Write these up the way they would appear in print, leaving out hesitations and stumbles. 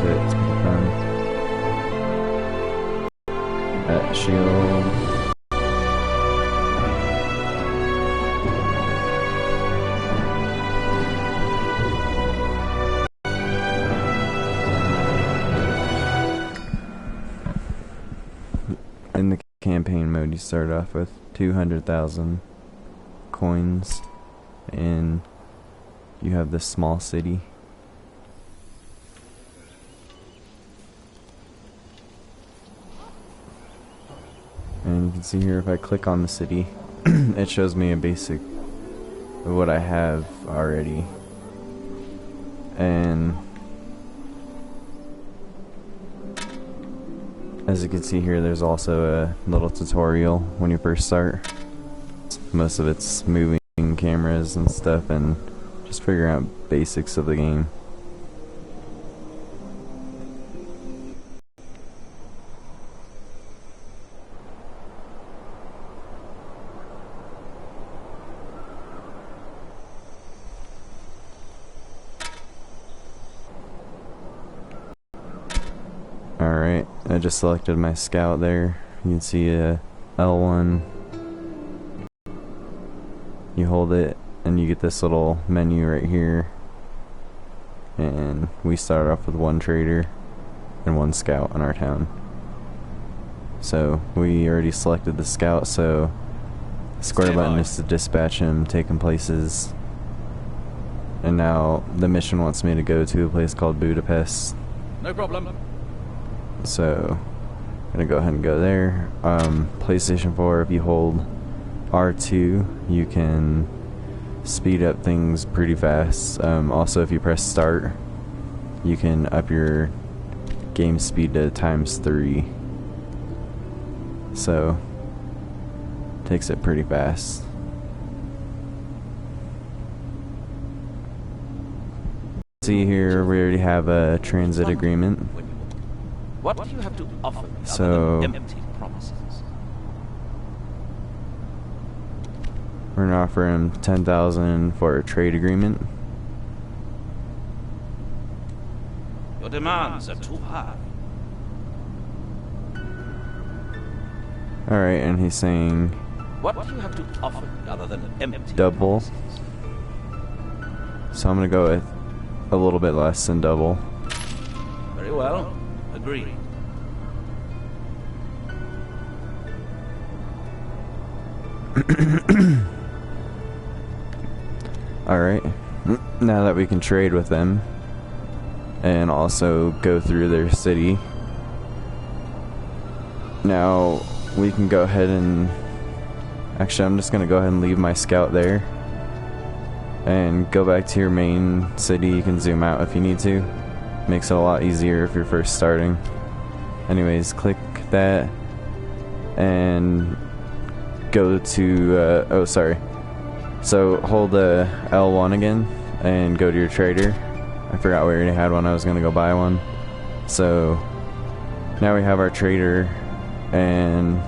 it. It's pretty fun. Shield. In the campaign mode, you start off with 200,000 coins, and you have this small city. And you can see here, if I click on the city, it shows me a basic of what I have already. And as you can see here, there's also a little tutorial when you first start. Most of it's moving cameras and stuff and just figuring out basics of the game. Alright, I just selected my scout there. You can see a L1. You hold it and you get this little menu right here. And we start off with one trader and one scout in our town. So we already selected the scout, so the square button is to dispatch him, take him places. And now the mission wants me to go to a place called Budapest. No problem. So I'm gonna go ahead and go there. PlayStation 4, if you hold R2, you can speed up things pretty fast. Also, if you press start, you can up your game speed to ×3. So takes it pretty fast. See here, we already have a transit agreement. What do you have to offer me So other than empty promises? we're gonna offer him 10,000 for a trade agreement. Your demands are too high. Alright, and he's saying What do you have to offer me other than empty double. promises? So I'm gonna go with a little bit less than double. Very well. Agreed. Alright, now that we can trade with them and also go through their city, now we can go ahead and actually I'm just gonna go ahead and leave my scout there and go back to your main city. You can zoom out if you need to. Makes it a lot easier if you're first starting. Anyways, click that and go to oh sorry, so hold the L1 again and go to your trader. I forgot we already had one. I was gonna go buy one. So now we have our trader, and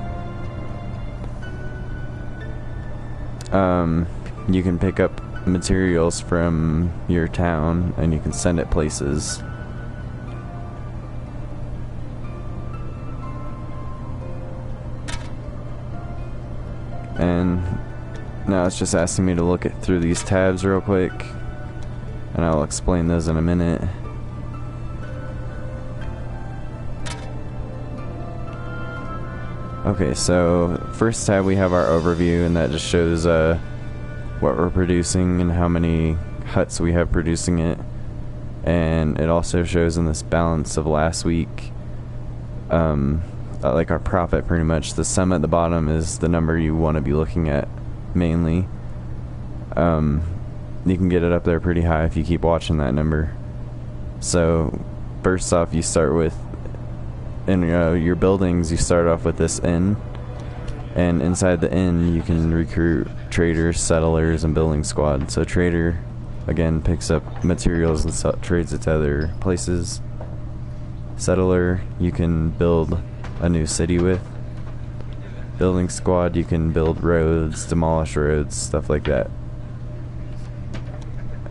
you can pick up materials from your town and you can send it places. And now it's just asking me to look through these tabs real quick, and I'll explain those in a minute. Okay, so first tab we have our overview, and that just shows what we're producing and how many huts we have producing it. And it also shows in this balance of last week, like our profit pretty much. The sum at the bottom is the number you want to be looking at mainly. You can get it up there pretty high if you keep watching that number. So first off, you start with, in your buildings, you start off with this inn, and inside the inn you can recruit traders, settlers, and building squad. So trader again picks up materials and trades it to other places. Settler, you can build a new city with. Building squad, you can build roads, demolish roads, stuff like that.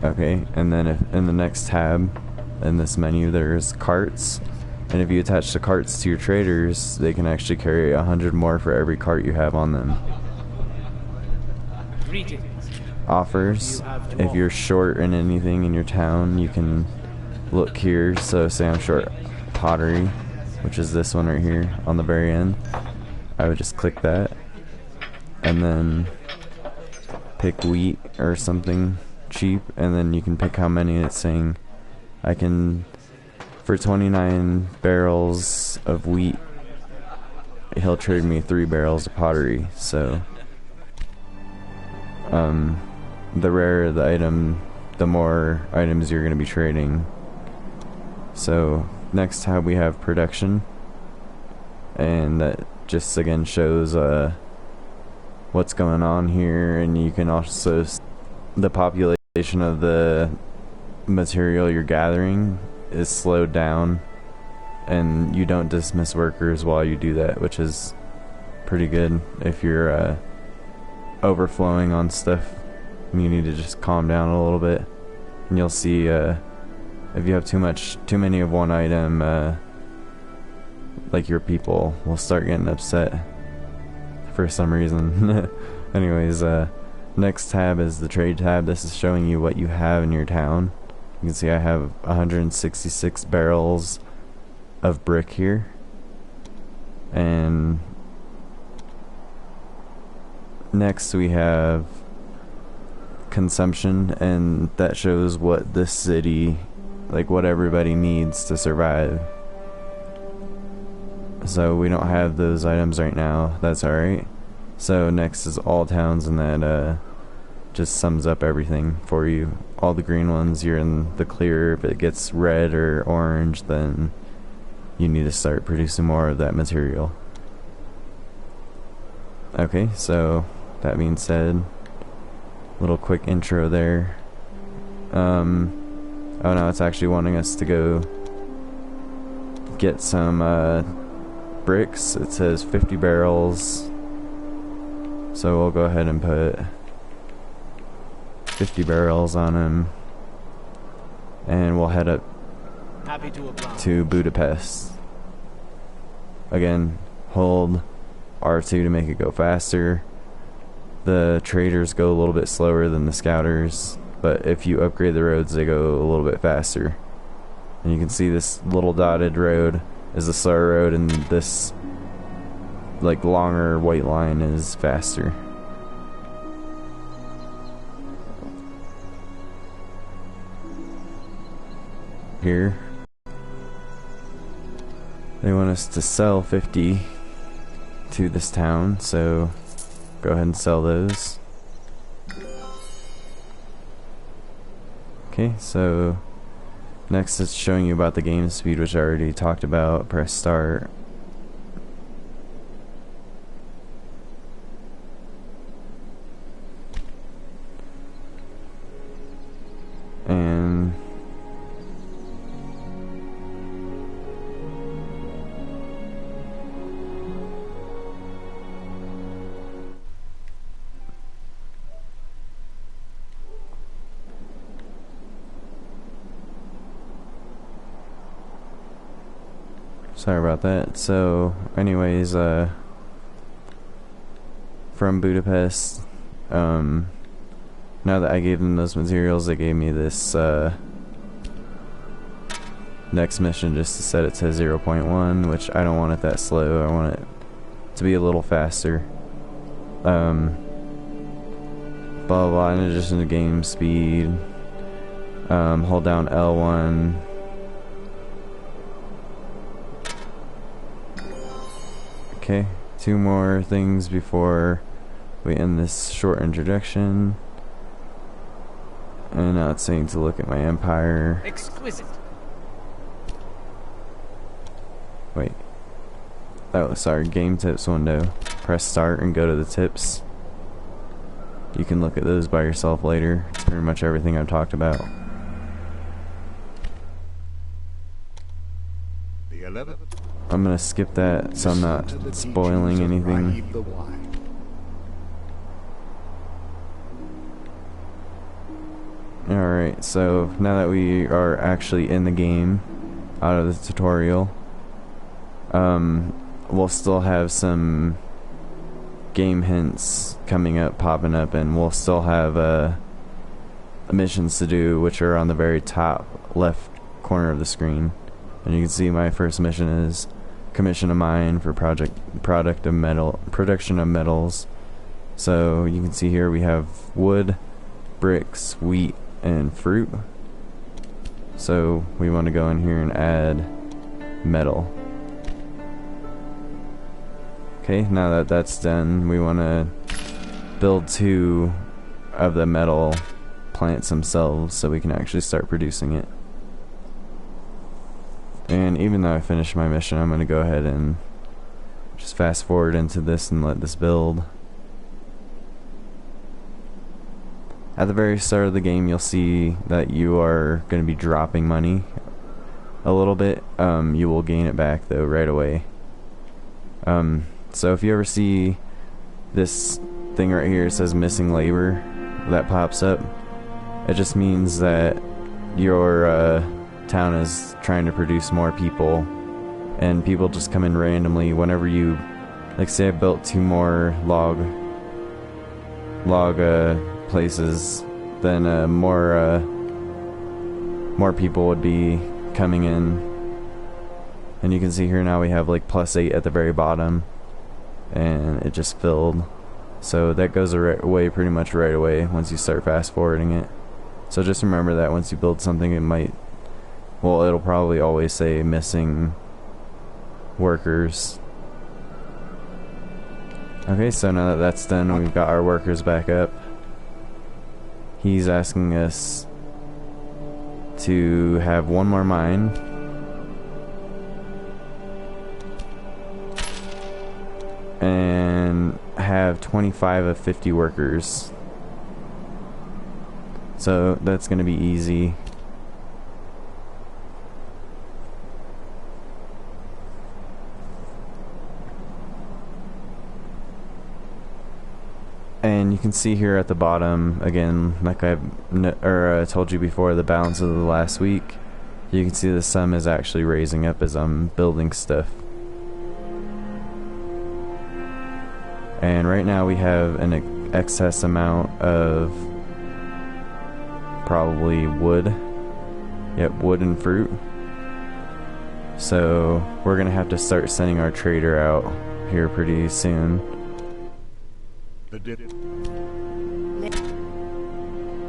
Okay, and then in the next tab in this menu, there's carts. And if you attach the carts to your traders, they can actually carry 100 more for every cart you have on them. Offers. If you're short in anything in your town, you can look here. So say I'm short pottery, which is this one right here on the very end. I would just click that and then pick wheat or something cheap, and then you can pick how many. It's saying I can, for 29 barrels of wheat, he'll trade me 3 barrels of pottery. So the rarer the item, the more items you're going to be trading. So next tab we have production, and that just again shows what's going on here, and you can also the population of the material you're gathering is slowed down, and you don't dismiss workers while you do that, which is pretty good. If you're overflowing on stuff, you need to just calm down a little bit, and you'll see if you have too many of one item, like your people will start getting upset for some reason. Anyways, next tab is the trade tab. This is showing you what you have in your town. You can see I have 166 barrels of brick here, and next we have consumption, and that shows what this city, like what everybody needs to survive. So we don't have those items right now. That's alright. So next is all towns, and that just sums up everything for you. All the green ones, you're in the clear. If it gets red or orange, then you need to start producing more of that material. Okay, so that being said, little quick intro there. Oh no, it's actually wanting us to go get some bricks. It says 50 barrels, so we'll go ahead and put 50 barrels on him, and we'll head up to Budapest. Again, hold R2 to make it go faster. The traders go a little bit slower than the scouters, but if you upgrade the roads, they go a little bit faster. And you can see this little dotted road is the slower road, and this like longer white line is faster. Here they want us to sell 50 to this town, so go ahead and sell those. Okay, so next it's showing you about the game speed, which I already talked about. Press start. And sorry about that. So anyways, from Budapest, now that I gave them those materials, they gave me this next mission just to set it to 0.1, which I don't want it that slow. I want it to be a little faster. Blah blah blah. In addition to game speed, hold down L1. Okay, 2 more things before we end this short introduction. And now it's saying to look at my empire. Exquisite. Wait. Oh, sorry, game tips window. Press start and go to the tips. You can look at those by yourself later. It's pretty much everything I've talked about. The 11th. I'm gonna skip that so I'm not spoiling anything. Alright, so now that we are actually in the game, out of the tutorial, we'll still have some game hints coming up, popping up, and we'll still have missions to do, which are on the very top left corner of the screen. And you can see my first mission is commission a mine for production of metals. So you can see here we have wood, bricks, wheat, and fruit. So we want to go in here and add metal. Okay, now that that's done, we want to build 2 of the metal plants themselves so we can actually start producing it. And even though I finished my mission, I'm going to go ahead and just fast forward into this and let this build. At the very start of the game, you'll see that you are going to be dropping money a little bit. You will gain it back though right away. So if you ever see this thing right here, it says missing labor, that pops up, it just means that your town is trying to produce more people, and people just come in randomly whenever you, like say I built 2 more log places, then more people would be coming in. And you can see here now we have like +8 at the very bottom, and it just filled. So that goes away pretty much right away once you start fast forwarding it. So just remember that once you build something, it might, well, it'll probably always say missing workers. Okay, so now that that's done, we've got our workers back up. He's asking us to have 1 more mine. And have 25 of 50 workers. So that's going to be easy. And you can see here at the bottom, again, like I told you before, the balance of the last week. You can see the sum is actually raising up as I'm building stuff. And right now we have an excess amount of probably wood. Yep, wood and fruit. So we're gonna have to start sending our trader out here pretty soon.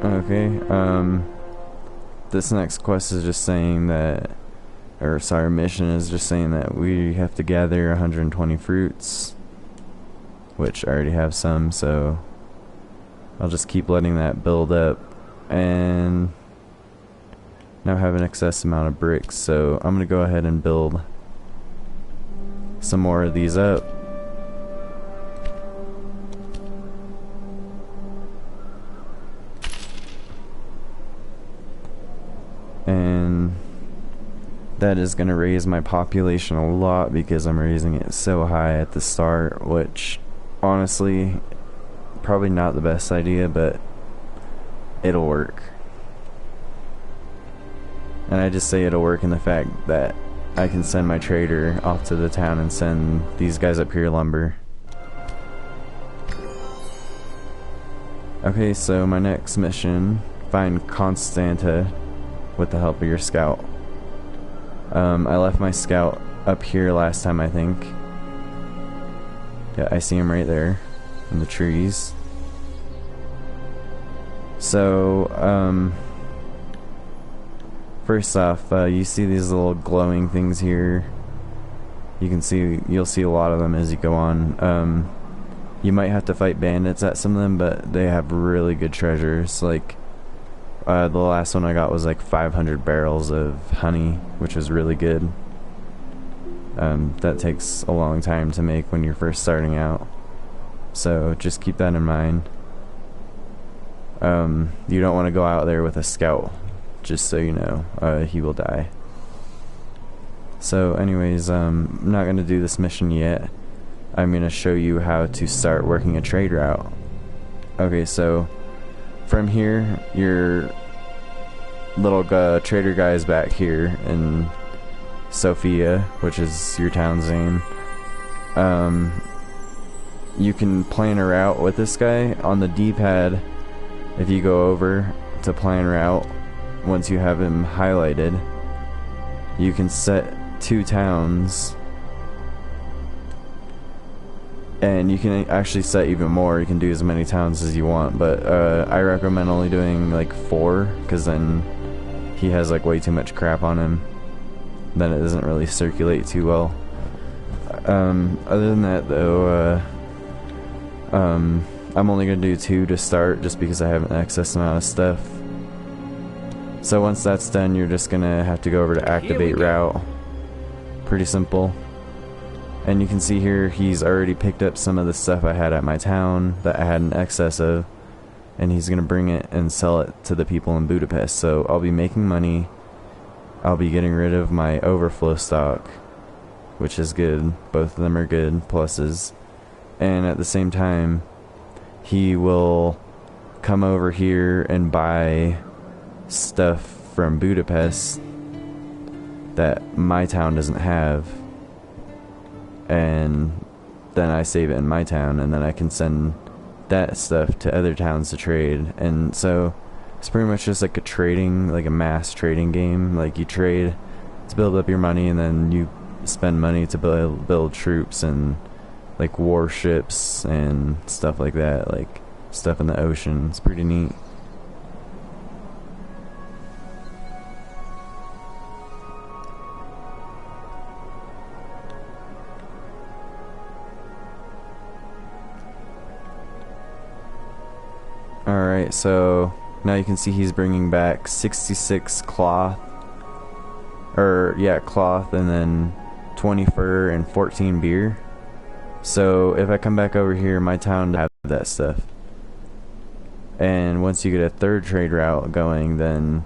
Okay, this next quest is just saying that, or sorry, mission is just saying that we have to gather 120 fruits, which I already have some, so I'll just keep letting that build up. And now I have an excess amount of bricks, so I'm gonna go ahead and build some more of these up. And that is gonna raise my population a lot because I'm raising it so high at the start, which honestly probably not the best idea, but it'll work. And I just say it'll work in the fact that I can send my trader off to the town and send these guys up here lumber. Okay, so my next mission, find Constanta with the help of your scout. I left my scout up here last time, I think. Yeah, I see him right there in the trees. So, first off, you see these little glowing things here. You'll see a lot of them as you go on. You might have to fight bandits at some of them, but they have really good treasures. Like, the last one I got was like 500 barrels of honey, which is really good. That takes a long time to make when you're first starting out. So just keep that in mind. You don't want to go out there with a scout, just so you know. He will die. So anyways, I'm not going to do this mission yet. I'm going to show you how to start working a trade route. Okay, so from here, you're little trader guys back here in Sofia, which is your town's name. You can plan a route with this guy on the D-pad. If you go over to plan route, once you have him highlighted, you can set 2 towns, and you can actually set even more. You can do as many towns as you want, but I recommend only doing like 4, because then he has like way too much crap on him. Then it doesn't really circulate too well. Other than that though, I'm only gonna do 2 to start, just because I have an excess amount of stuff. So once that's done, you're just gonna have to go over to activate route. Pretty simple. And you can see here he's already picked up some of the stuff I had at my town that I had an excess of, and he's gonna bring it and sell it to the people in Budapest. So I'll be making money. I'll be getting rid of my overflow stock, which is good. Both of them are good pluses. And at the same time, he will come over here and buy stuff from Budapest that my town doesn't have, and then I save it in my town, and then I can send that stuff to other towns to trade. And so it's pretty much just like a trading, like a mass trading game. Like you trade to build up your money, and then you spend money to build troops and like warships and stuff like that, like stuff in the ocean. It's pretty neat. Alright, so now you can see he's bringing back 66 cloth, cloth, and then 20 fur and 14 beer. So if I come back over here, my town have that stuff. And once you get a 3rd trade route going, then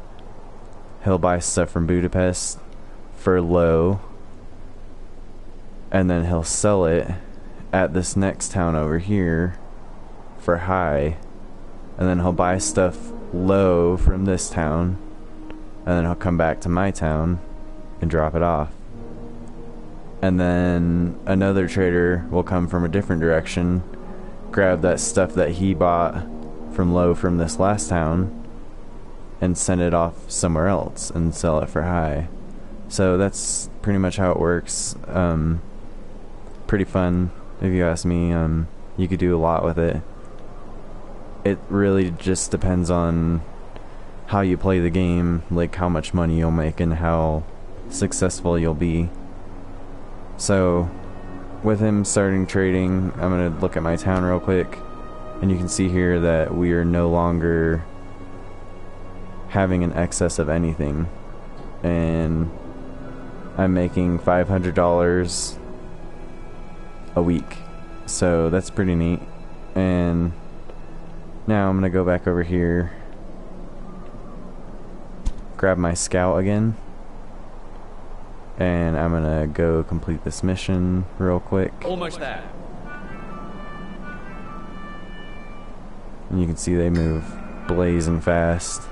he'll buy stuff from Budapest for low, and then he'll sell it at this next town over here for high, and then he'll buy stuff low from this town, and then he'll come back to my town and drop it off. And then another trader will come from a different direction, grab that stuff that he bought from low from this last town, and send it off somewhere else and sell it for high. So that's pretty much how it works. Pretty fun, if you ask me. You could do a lot with it. It really just depends on how you play the game, like how much money you'll make and how successful you'll be. So with him starting trading, I'm gonna look at my town real quick, and you can see here that we are no longer having an excess of anything, and I'm making $500 a week, so that's pretty neat. And now I'm gonna go back over here, grab my scout again, and I'm gonna go complete this mission real quick. Almost there. And you can see they move blazing fast.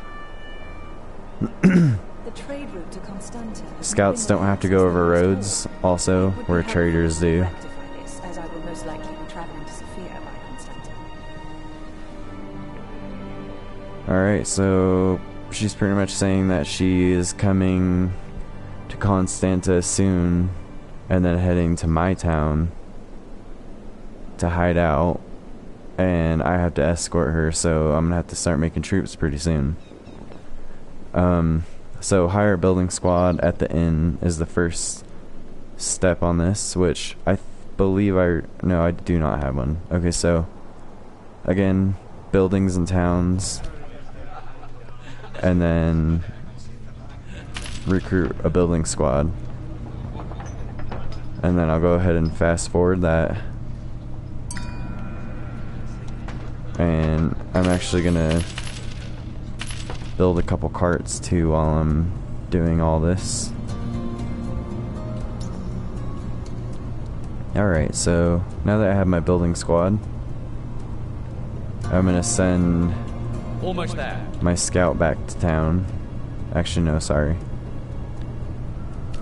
The trade route to Constanta. Scouts don't have to go over roads, also, where traders do. As I will most likely be traveling to Sofia by Constanta. Alright, so she's pretty much saying that she is coming to Constanta soon, and then heading to my town to hide out, and I have to escort her, so I'm gonna have to start making troops pretty soon. So hire a building squad at the inn is the first step on this, which I believe no, I do not have one. Okay, so again, buildings and towns, and then recruit a building squad, and then I'll go ahead and fast forward that, and I'm actually gonna build a couple carts too while I'm doing all this. Alright, so now that I have my building squad, I'm gonna send Almost there. my scout back to town, Actually, no, sorry.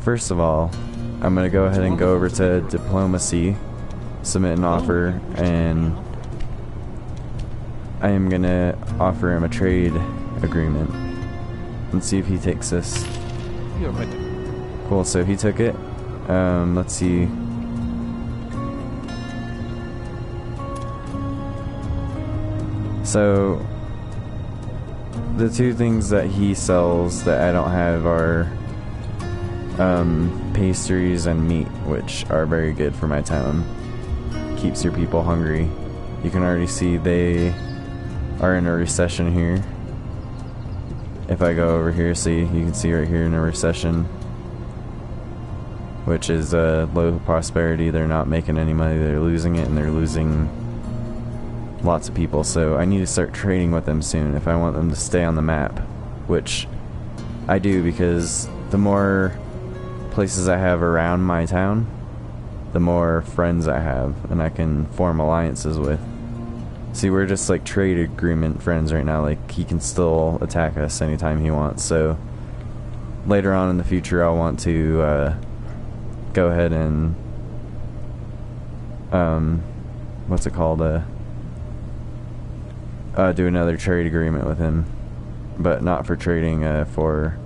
First of all, I'm going to go ahead and go over to diplomacy, submit an offer, and I am going to offer him a trade agreement and see if he takes this. Cool, so he took it. Let's see. So the two things that he sells that I don't have are pastries and meat, which are very good for my town. Keeps your people hungry. You can already see they are in a recession here. If I go over here, see, you can see right here in a recession, which is low prosperity. They're not making any money, they're losing it, and they're losing lots of people. So I need to start trading with them soon if I want them to stay on the map, which I do, because the more places I have around my town, the more friends I have and I can form alliances with. See, we're just like trade agreement friends right now. Like, he can still attack us anytime he wants. So later on in the future, I'll want to go ahead and what's it called? Do another trade agreement with him, but not for trading, for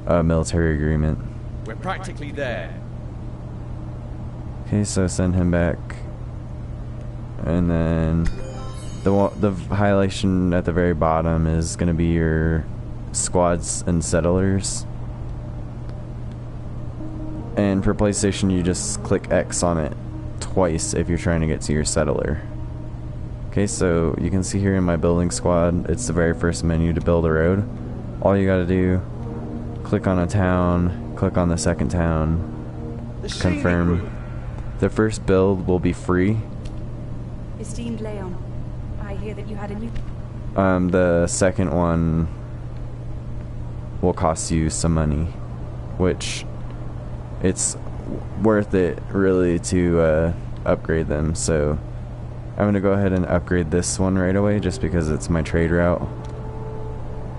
a military agreement. We're practically there. Okay, so send him back, and then the highlightation at the very bottom is going to be your squads and settlers. And for PlayStation, you just click X on it twice if you're trying to get to your settler. Okay, so you can see here in my building squad, it's the very first menu to build a road. All you gotta do, click on a town, click on the second town, confirm. The first build will be free. Esteemed Leon, I hear that you had a new... The second one will cost you some money, which it's worth it really to upgrade them. So I'm gonna go ahead and upgrade this one right away just because it's my trade route.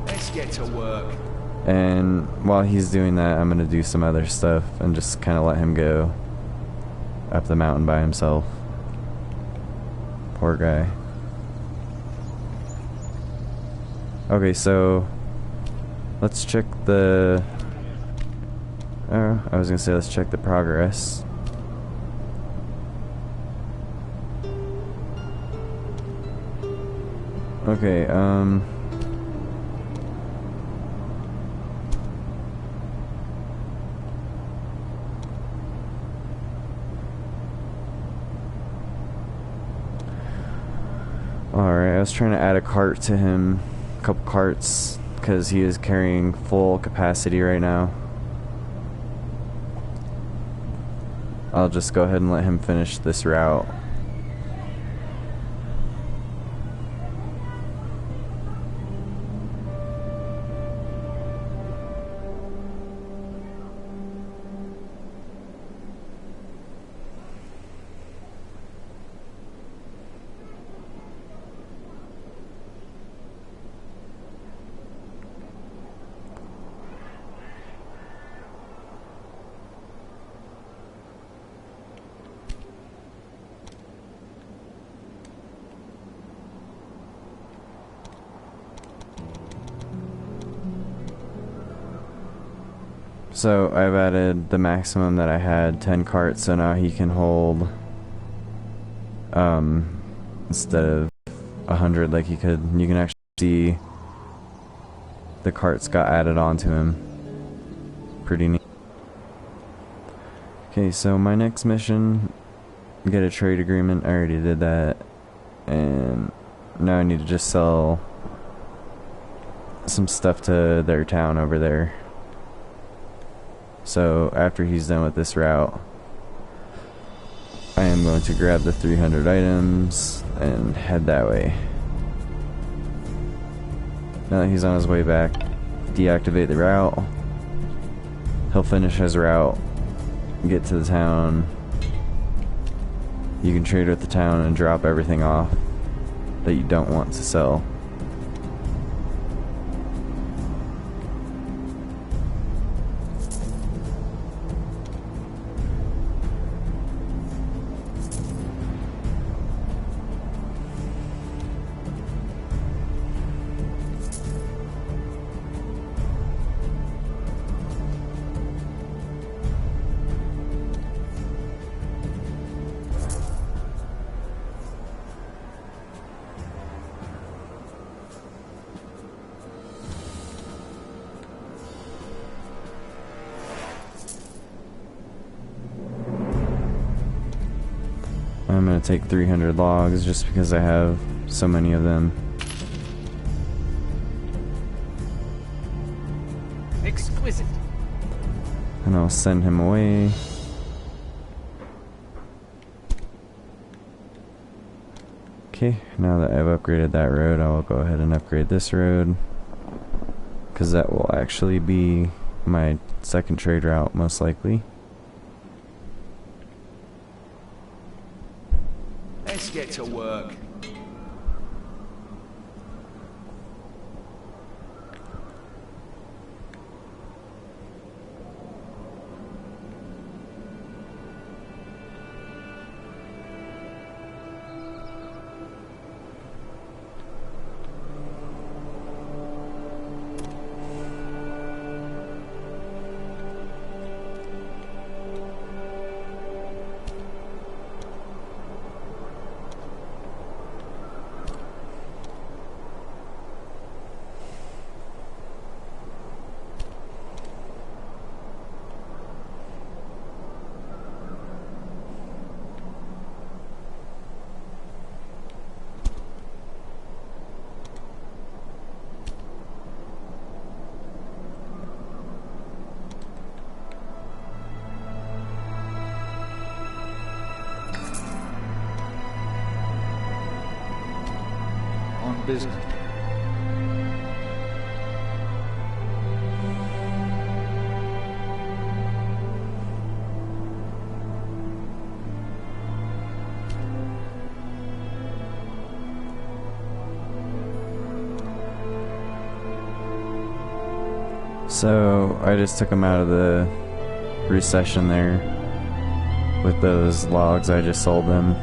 Let's get to work. And while he's doing that, I'm gonna do some other stuff and just kind of let him go up the mountain by himself. Poor guy. Okay, so let's check the... I was gonna say let's check the progress. Okay, alright, I was trying to add a cart to him, a couple carts, because he is carrying full capacity right now. I'll just go ahead and let him finish this route. So I've added the maximum that I had, 10 carts, so now he can hold, instead of 100 like he could, you can actually see the carts got added onto him. Pretty neat. Okay, so my next mission, get a trade agreement. I already did that, and now I need to just sell some stuff to their town over there. So after he's done with this route, I am going to grab the 300 items and head that way. Now that he's on his way back, deactivate the route. He'll finish his route, get to the town. You can trade with the town and drop everything off that you don't want to sell. I'm gonna take 300 logs just because I have so many of them. Exquisite. And I'll send him away. Okay, now that I've upgraded that road, I will go ahead and upgrade this road, because that will actually be my second trade route, most likely. Let's get to work. On business. So I just took him out of the recession there with those logs. I just sold them.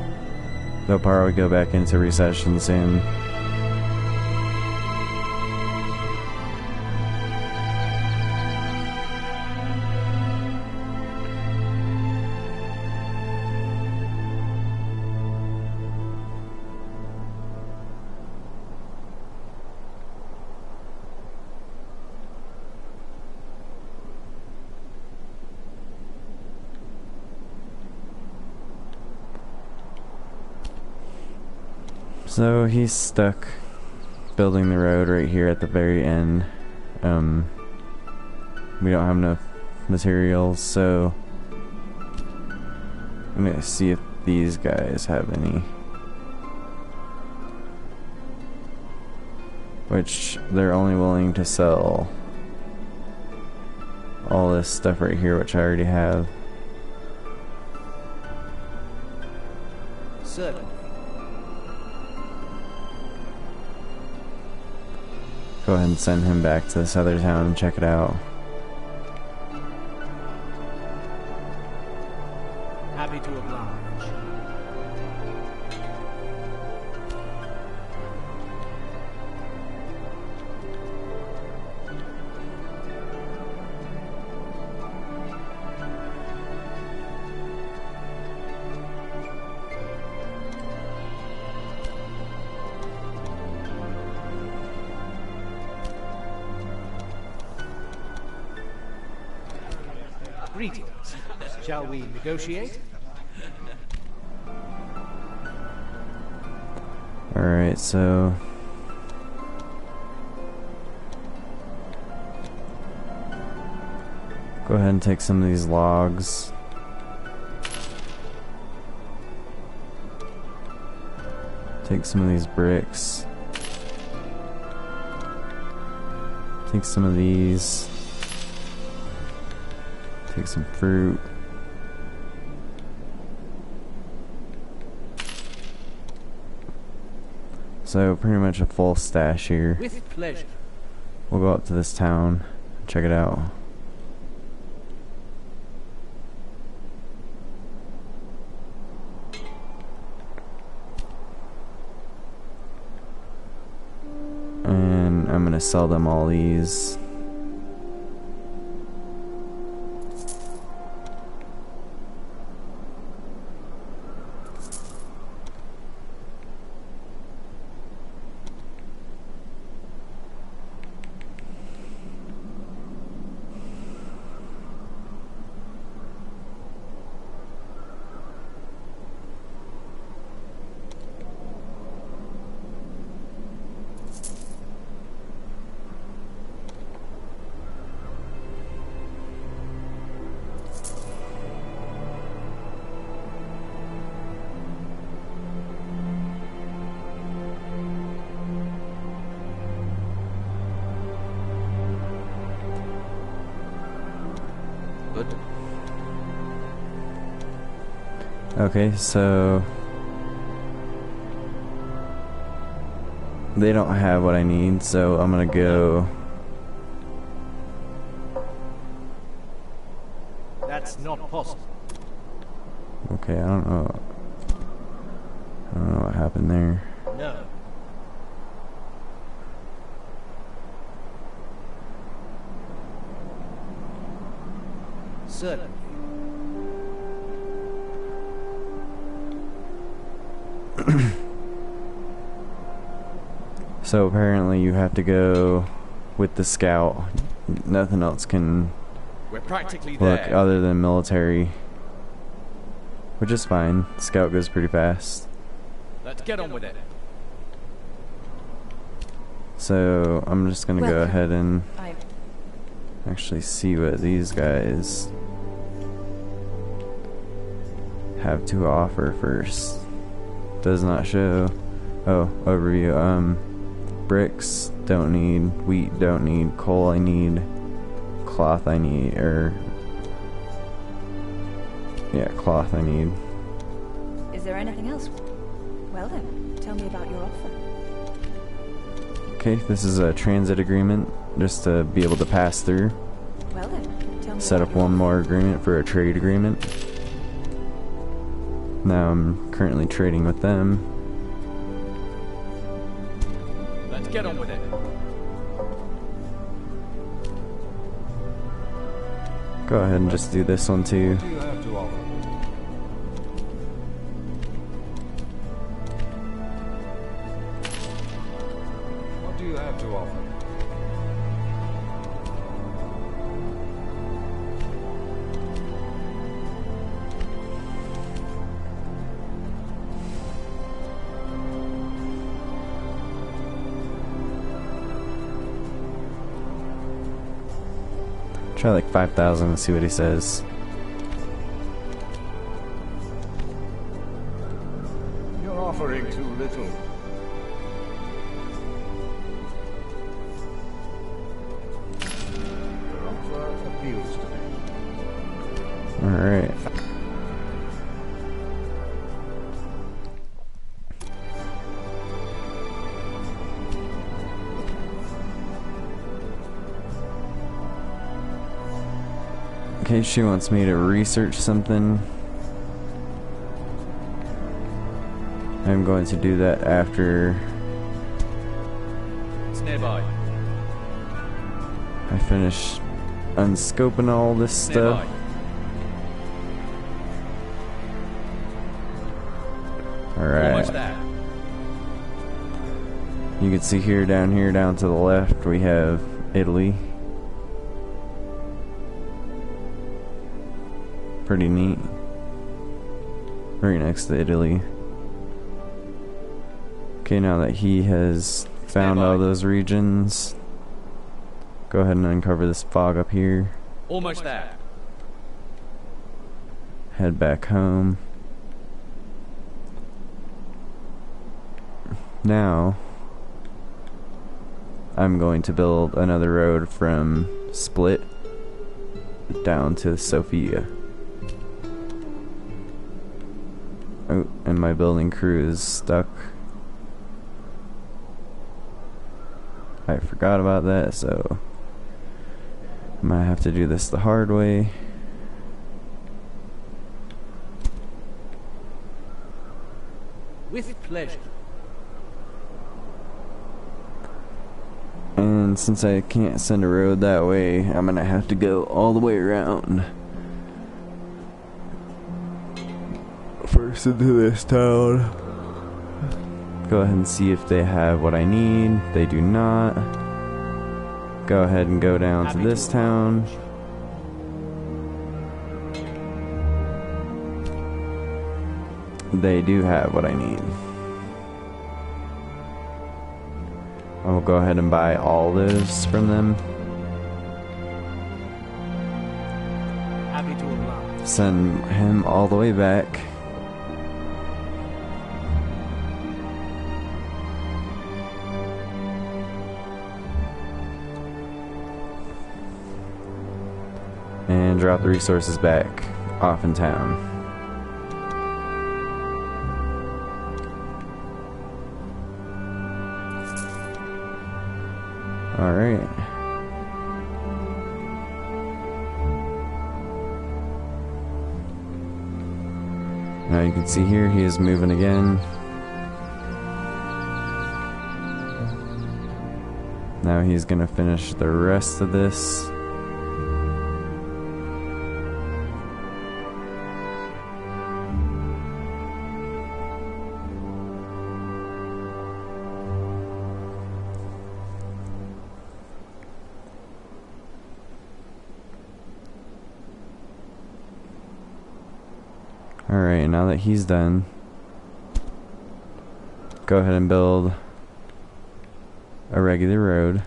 They'll probably go back into recession soon. So he's stuck building the road right here at the very end. We don't have enough materials, so I'm gonna see if these guys have any. Which they're only willing to sell all this stuff right here, which I already have. Certainly. Go ahead and send him back to this other town and check it out. Happy to oblige. Greetings. Shall we negotiate? Alright, so go ahead and take some of these logs. Take some of these bricks. Take some of these. Take some fruit. So pretty much a full stash here. With pleasure. We'll go up to this town, check it out. And I'm gonna sell them all these. Good. Okay, so they don't have what I need, so I'm gonna go. That's not possible. Okay, I don't know what happened there. No. Certainly. So apparently you have to go with the scout. Nothing else can We're practically look there. other than military, which is fine. Scout goes pretty fast. Let's get on with it. So I'm just gonna go Welcome. ahead and I... actually see what these guys have to offer first. Does not show. Oh, overview. Bricks don't need, wheat don't need, coal I need, cloth I need, cloth I need. Is there anything else? Well then, tell me about your offer. Okay, this is a transit agreement, just to be able to pass through. Well then, tell me Set about up your one offer. more agreement for a trade agreement. Now I'm currently trading with them. Let's get on with it. Go ahead and just do this one too. What do you have to offer? What do you have to offer? Try like 5,000 and see what he says. You're offering too little. Your offer appeals to me. Alright. Okay, she wants me to research something. I'm going to do that after It's nearby. I finish unscoping all this It's nearby. stuff. Alright. Almost there. You can see here, down to the left, we have Italy. Pretty neat. Right next to Italy. Okay, now that he has found all those regions, go ahead and uncover this fog up here. Almost there. Head back home. Now, I'm going to build another road from Split down to Sofia. Oh, and my building crew is stuck. I forgot about that, so I might have to do this the hard way. With pleasure. And since I can't send a road that way, I'm gonna have to go all the way around. First into this town. Go ahead and see if they have what I need. They do not. Go ahead and go down to this town. They do have what I need. I will go ahead and buy all those from them. Happy to oblige. Send him all the way back. drop the resources back off in town. Alright. Now you can see here he is moving again. Now he's gonna finish the rest of this. Alright, now that he's done, go ahead and build a regular road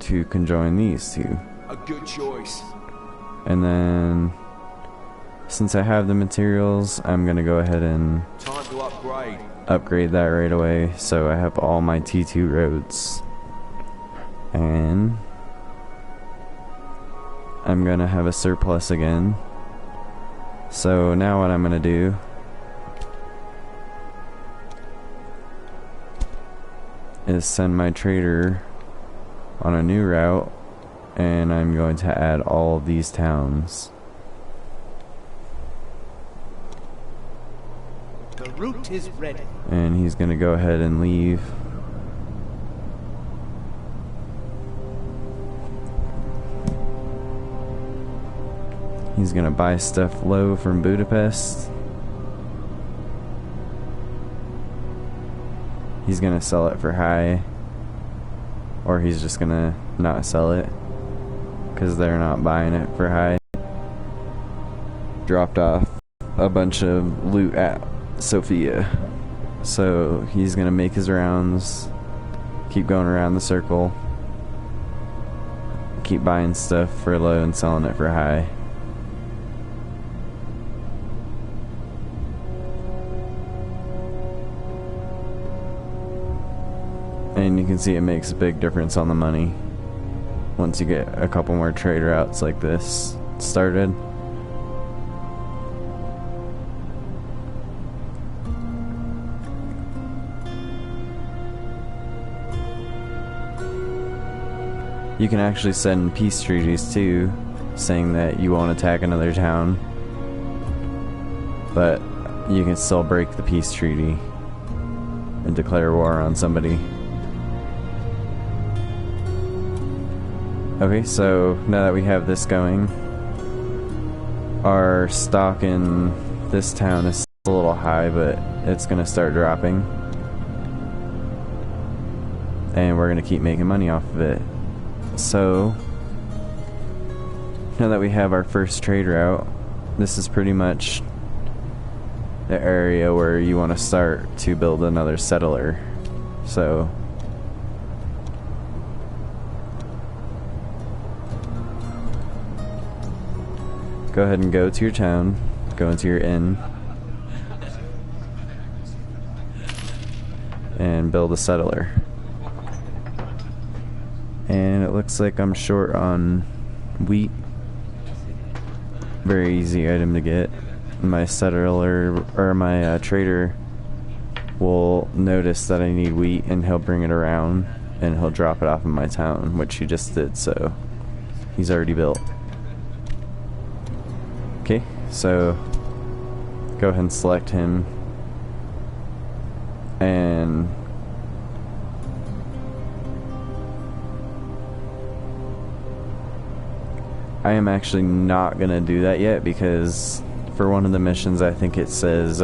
to conjoin these two. A good choice. And then, since I have the materials, I'm gonna go ahead and Time to upgrade that right away, so I have all my T2 roads. And I'm gonna have a surplus again. So now what I'm gonna do is send my trader on a new route, and I'm going to add all of these towns. The route is ready. And he's gonna go ahead and leave. He's gonna buy stuff low from Budapest. He's gonna sell it for high, or he's just gonna not sell it because they're not buying it for high. Dropped off a bunch of loot at Sofia, so he's gonna make his rounds, keep going around the circle, keep buying stuff for low and selling it for high. And you can see it makes a big difference on the money once you get a couple more trade routes like this started. You can actually send peace treaties too, saying that you won't attack another town, but you can still break the peace treaty and declare war on somebody. Okay, so now that we have this going, our stock in this town is a little high, but it's gonna start dropping, and we're gonna keep making money off of it. So now that we have our first trade route, this is pretty much the area where you want to start to build another settler. So go ahead and go to your town, go into your inn, and build a settler. And it looks like I'm short on wheat. Very easy item to get. My settler, or my trader, will notice that I need wheat, and he'll bring it around, and he'll drop it off in my town, which he just did, so he's already built. Okay, so go ahead and select him, and I am actually not gonna do that yet, because for one of the missions I think it says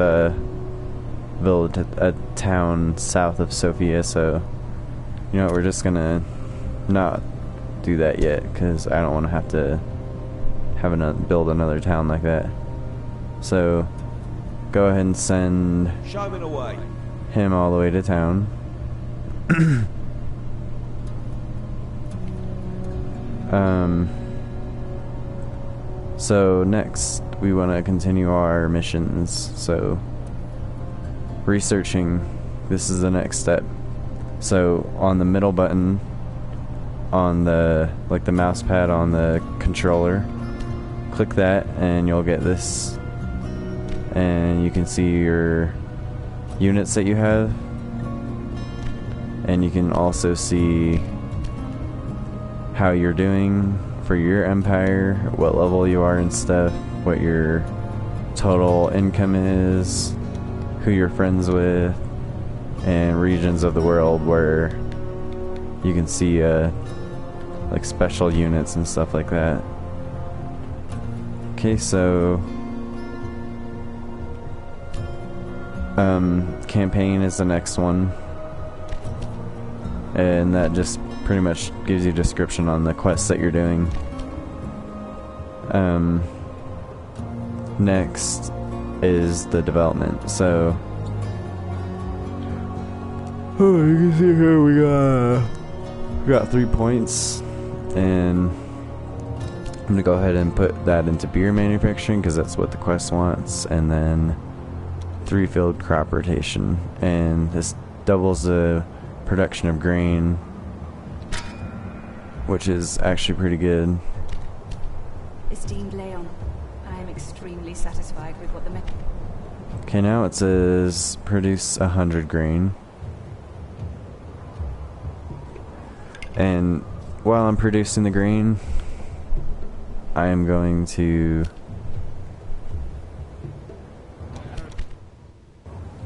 build a town south of Sofia, so you know what, we're just gonna not do that yet, because I don't want to have to build another town like that. So go ahead and send him all the way to town. So next we want to continue our missions. So researching, this is the next step. So on the middle button on the the mouse pad on the controller. Click that and you'll get this, and you can see your units that you have, and you can also see how you're doing for your empire, what level you are and stuff, what your total income is, who you're friends with, and regions of the world where you can see like special units and stuff like that. Okay, so campaign is the next one, and that just pretty much gives you a description on the quests that you're doing. Next is the development. So you can see here we got 3 points, and I'm gonna go ahead and put that into beer manufacturing because that's what the quest wants, and then 3 field crop rotation, and this doubles the production of grain, which is actually pretty good. Esteemed Leon, I am extremely satisfied with what the Okay, now it says produce 100 grain. And while I'm producing the grain, I am going to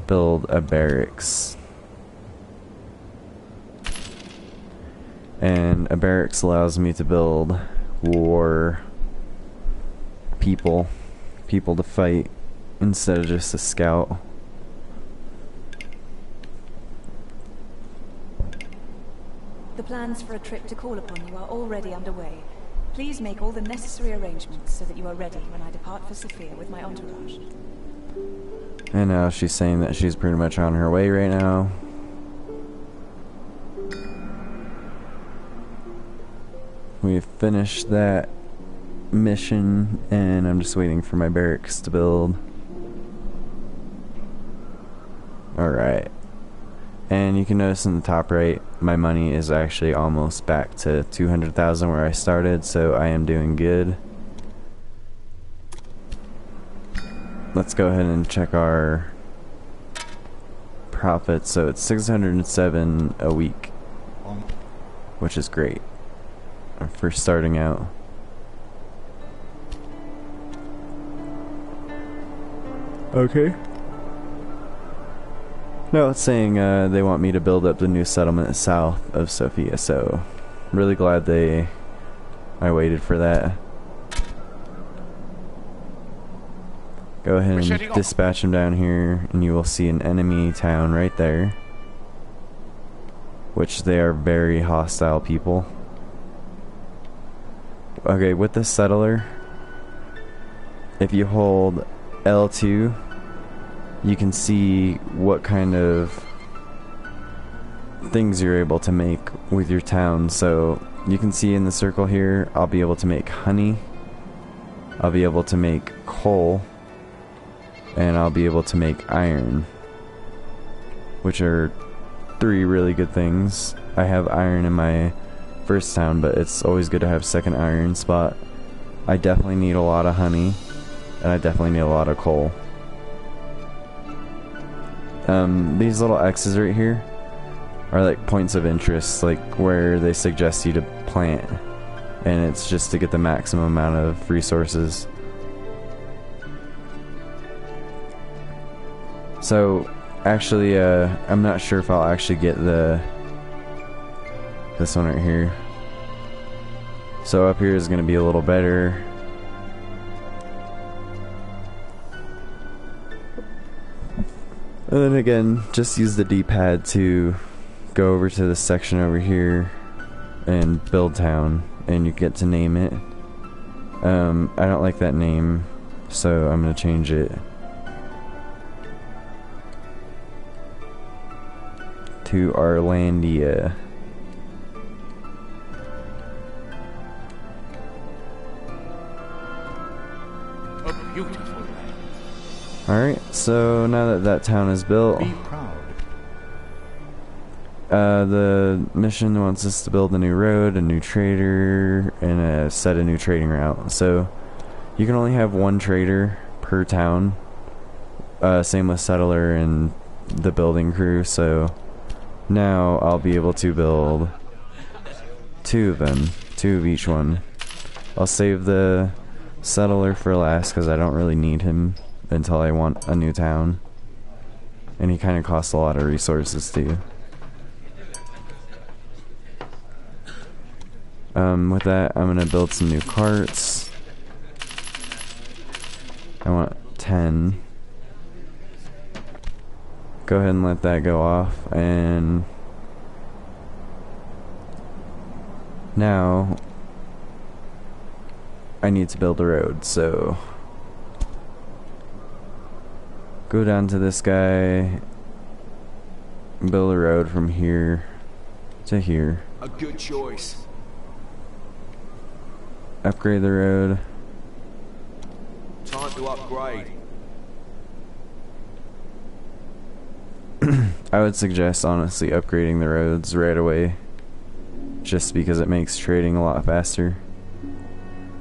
build a barracks. And a barracks allows me to build war people to fight instead of just a scout. The plans for a trip to call upon you are already underway. Please make all the necessary arrangements so that you are ready when I depart for Sophia with my entourage. And now she's saying that she's pretty much on her way right now. We've finished that mission, and I'm just waiting for my barracks to build. Alright. And you can notice in the top right, my money is actually almost back to 200,000 where I started, so I am doing good. Let's go ahead and check our profit. So it's 607 a week, which is great for starting out. Okay. No, it's saying they want me to build up the new settlement south of Sophia, so really glad I waited for that. Go ahead and dispatch them down here, and you will see an enemy town right there, which they are very hostile people. Okay, with the settler, if you hold L2, you can see what kind of things you're able to make with your town. So you can see in the circle here, I'll be able to make honey, I'll be able to make coal, and I'll be able to make iron, which are 3 really good things. I have iron in my first town, but it's always good to have second iron spot. I definitely need a lot of honey, and I definitely need a lot of coal. These little X's right here are like points of interest, like where they suggest you to plant, and it's just to get the maximum amount of resources. So actually I'm not sure if I'll actually get this one right here. So up here is going to be a little better. And then again, just use the D-pad to go over to this section over here and build town, and you get to name it. I don't like that name, so I'm going to change it to Arlandia. A beautiful land. Alright, so now that that town is built, Be proud. The mission wants us to build a new road, a new trader, and set a new trading route. So you can only have one trader per town. Same with settler and the building crew. So now I'll be able to build 2 of them, 2 of each one. I'll save the settler for last because I don't really need him until I want a new town. And he kind of costs a lot of resources too. With that, I'm gonna build some new carts. I want 10. Go ahead and let that go off, and now I need to build a road, so go down to this guy, build a road from here to here. A good choice. Upgrade the road. Time to upgrade. I would suggest, honestly, upgrading the roads right away, just because it makes trading a lot faster.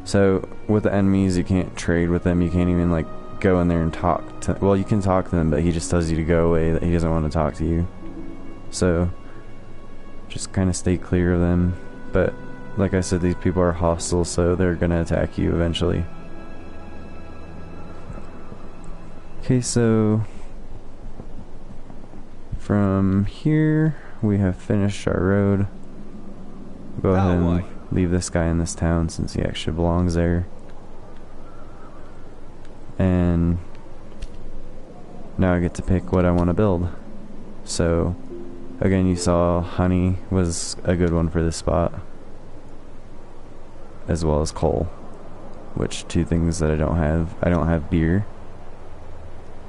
So, with the enemies, you can't trade with them. You can't even, like, go in there and talk to... Well, you can talk to them, but he just tells you to go away, that he doesn't want to talk to you. So, just kind of stay clear of them. But, like I said, these people are hostile, so they're gonna attack you eventually. Okay, so... from here, we have finished our road. Go ahead and leave this guy in this town since he actually belongs there. And now I get to pick what I want to build. So, again, you saw honey was a good one for this spot, as well as coal, which 2 things that I don't have. I don't have beer.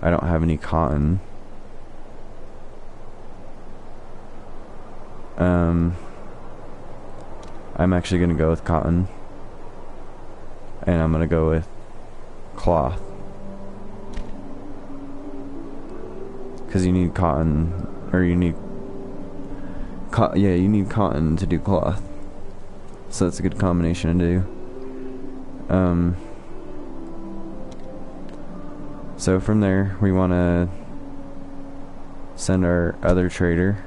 I don't have any cotton. I'm actually going to go with cotton, and I'm going to go with cloth, because you need cotton, or you need you need cotton to do cloth, so that's a good combination to do. So from there, we want to send our other trader,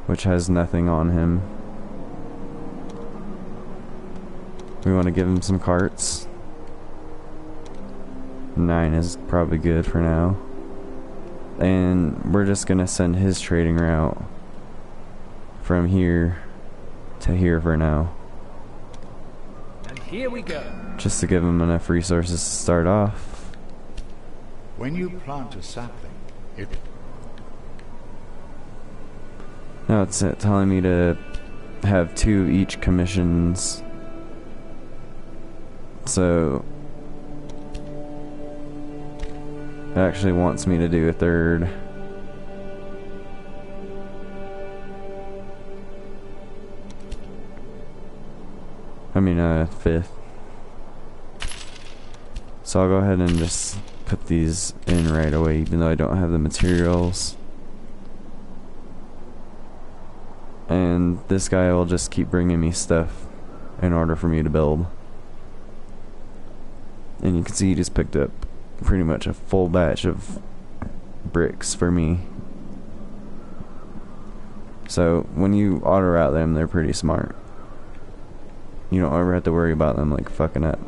which has nothing on him. We want to give him some carts. 9 is probably good for now. And we're just going to send his trading route from here to here for now. And here we go. Just to give him enough resources to start off. When you plant a sapling, it... Now it's telling me to have 2 each commissions. So it actually wants me to do a 3rd. I mean, 5th. So I'll go ahead and just put these in right away, even though I don't have the materials. And this guy will just keep bringing me stuff in order for me to build. And you can see he just picked up pretty much a full batch of bricks for me. So when you auto route them, they're pretty smart. You don't ever have to worry about them like fucking up.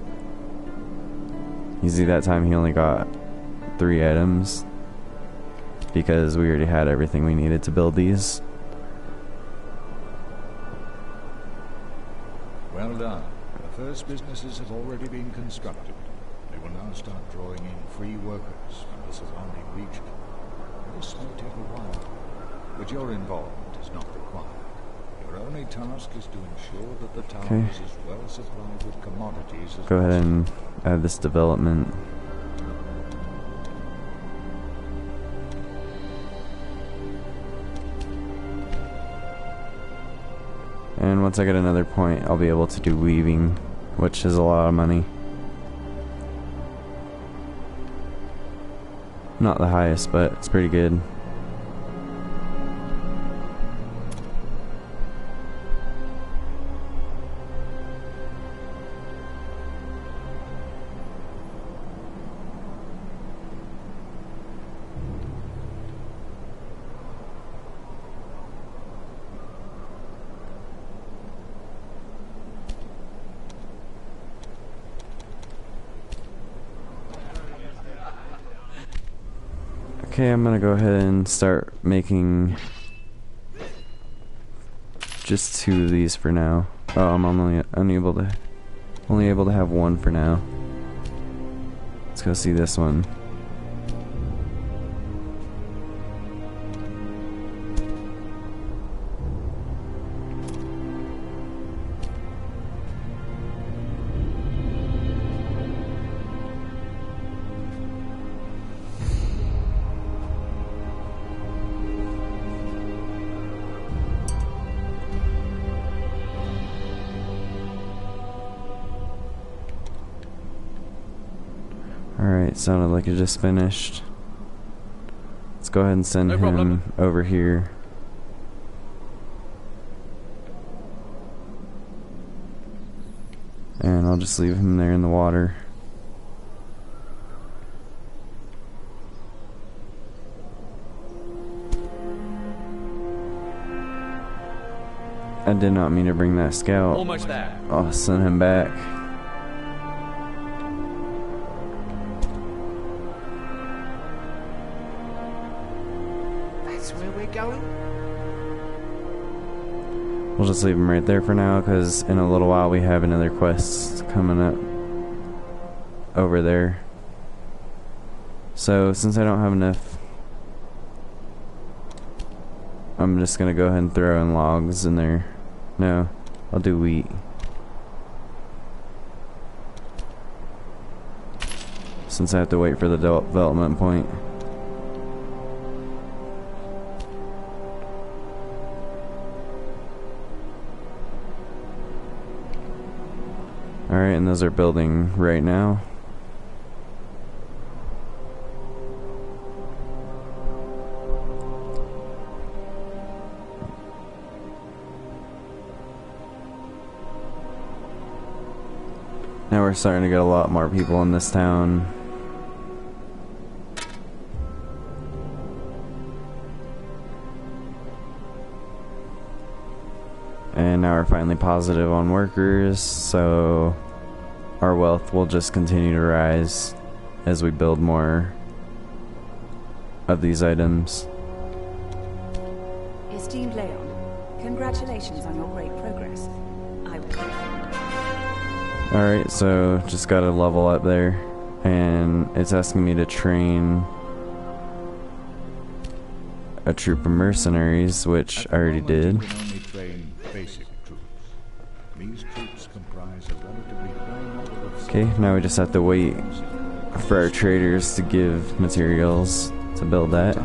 You see that time he only got 3 items because we already had everything we needed to build these. Well done. The first businesses have already been constructed. They will now start drawing in free workers from the surrounding region. This may take a while, but your involvement is not required. Your only task is to ensure that the town is as well supplied with commodities as Go ahead and add this development. And once I get another point, I'll be able to do weaving, which is a lot of money. Not the highest, but it's pretty good. Okay, I'm gonna go ahead and start making just 2 of these for now. Oh, I'm only able to have 1 for now. Let's go see this one. Alright, sounded like it just finished. Let's go ahead and send him over here. And I'll just leave him there in the water. I did not mean to bring that scout. Almost there. I'll send him back. We'll just leave him right there for now, because in a little while we have another quest coming up over there. So since I don't have enough, I'm just gonna go ahead and throw in logs in there. No, I'll do wheat. Since I have to wait for the development point. Alright, and those are building right now. Now we're starting to get a lot more people in this town. And now we're finally positive on workers, so our wealth will just continue to rise as we build more of these items. Esteemed Leon, congratulations on your great progress. I will. Alright, so just got a level up there, and it's asking me to train a troop of mercenaries, which I already did. Okay, now we just have to wait for our traders to give materials to build that.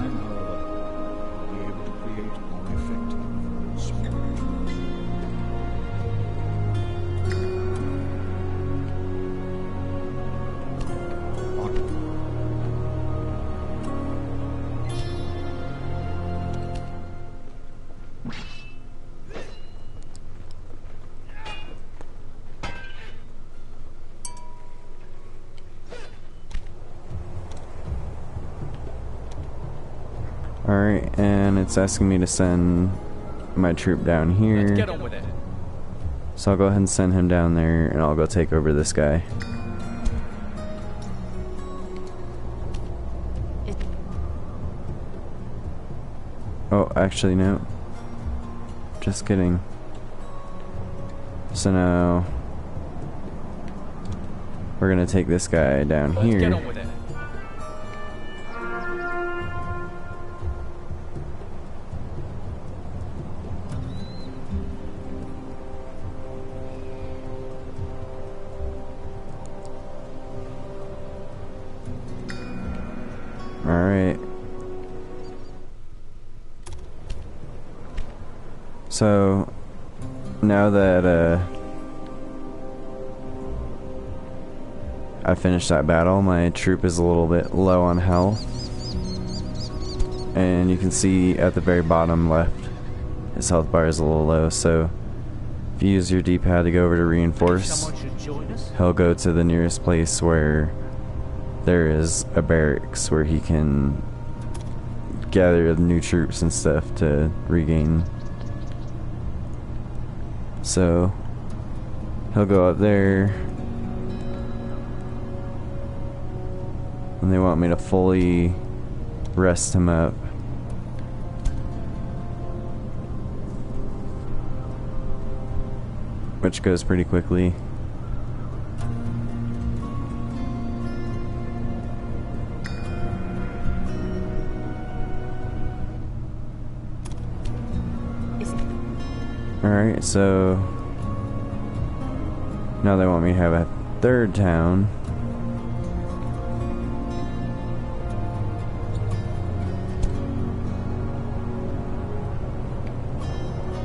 Alright, and it's asking me to send my troop down here. Let's get on with it. So I'll go ahead and send him down there, and I'll go take over this guy. Oh, actually, no. Just kidding. So now we're gonna take this guy down here. Get on with it. Alright. So now that I finished that battle, my troop is a little bit low on health. And you can see at the very bottom left, his health bar is a little low, so if you use your D-pad to go over to reinforce, he'll go to the nearest place where there is a barracks where he can gather new troops and stuff to regain. So he'll go up there, and they want me to fully rest him up. Which goes pretty quickly. Alright, so now they want me to have a third town.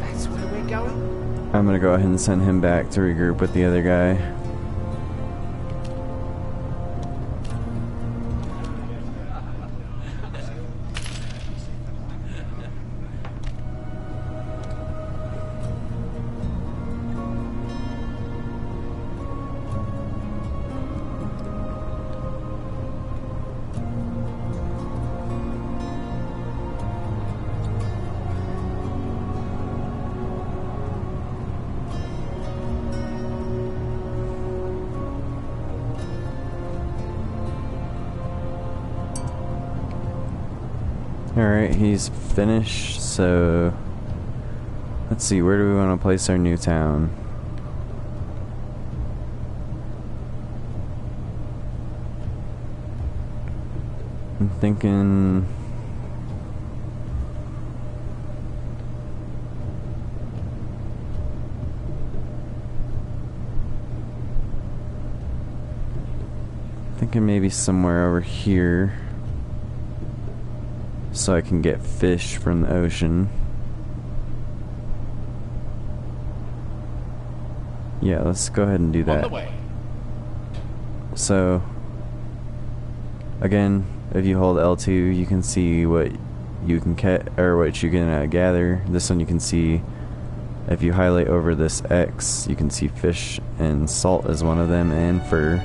That's where we're going? I'm gonna go ahead and send him back to regroup with the other guy. Alright, he's finished, so let's see, where do we want to place our new town? I'm thinking maybe somewhere over here, so I can get fish from the ocean. Yeah, let's go ahead and do that. On the way. So, again, if you hold L2, you can see what you can gather. This one you can see. If you highlight over this X, you can see fish, and salt is one of them, and fur,